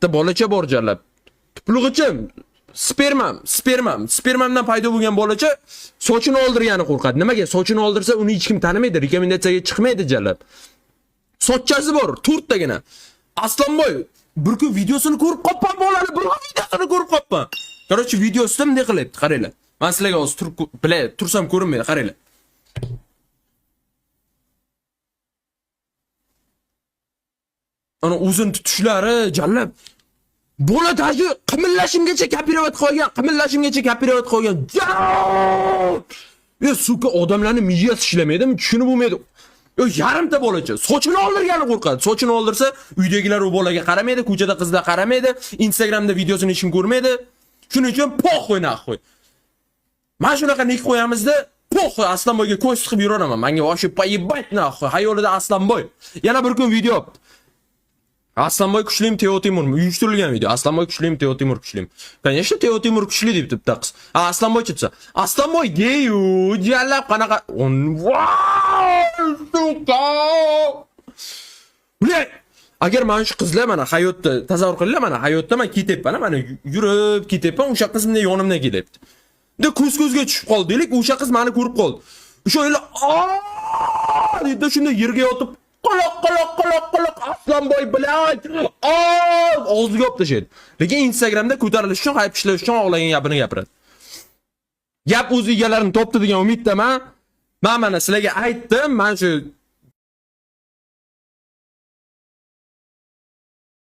bitta bolacha bor jalab. Tuplug'ichim, spermamdan paydo bo'lgan bolacha sochini oldirgani qo'rqadi. Nimaga? Sochini oldirsa uni hech kim tanimaydi, rekomendatsiyaga chiqmaydi jalab. Sochchasi bor, 4 tagina. Aslonboy, bir kun videosini ko'rib qopman bolani, bir kun videosini ko'rib qopman. Короче, videosida bunday qilyapti, qaranglar. Men sizlarga hozir tursam ko'rinmaydi, qaranglar. Ana uzun tutishlari jallab. Bola taji qimillashimgacha gapirayotib qolgan. Yo, suka odamlarning miyasi ishlamaydi, tushunib bo'lmaydi. Yo, yarimta bolacha sochini oldirgani qo'rqadi. Sochini oldirsa, uydagilar u bolaga qaramaydi, ko'chada qizlar qaramaydi, Instagramda videosini hech kim ko'rmaydi. Shuning uchun po'xo'y naqo'y. Men shunaqa nik qo'yamizda, po'xo'y Aslonboyga ko'z tiqib yuraveraman. Menga voshi poyibbat naqo'y. Hayolida Aslonboy. Yana bir kun video olibdi. Aslonboy kuchlim, Teo Timur uyushtirilgan video. Aslonboy kuchlim, Teo Timur kuchlim. Конечно, Teo Timur kuchli deb bitta qiz. Aslonboy chitsa. Aslonboy geyu, jallab qanaqa. Suka! Ule! Agar men shu qizlar mana hayotda tasavvur qilinglar, mana hayotda men ketyapman, mana yurib ketyapman, o'sha qiz menga yonimdan kelyapti. De ko'z-ko'zga tushib qoldik, o'sha qiz meni ko'rib qoldi. O'sha o'ylar, dedi shunda yerga yotib qoloq Aslonboy bilan og'ziga olib tashlaydi. Lekin Instagramda ko'tarilish uchun, hayp ishlash uchun o'g'lagan gapini gapiradi. Gap o'z egalarini topdi degan umiddaman. Men mana sizlarga aytdim, men shu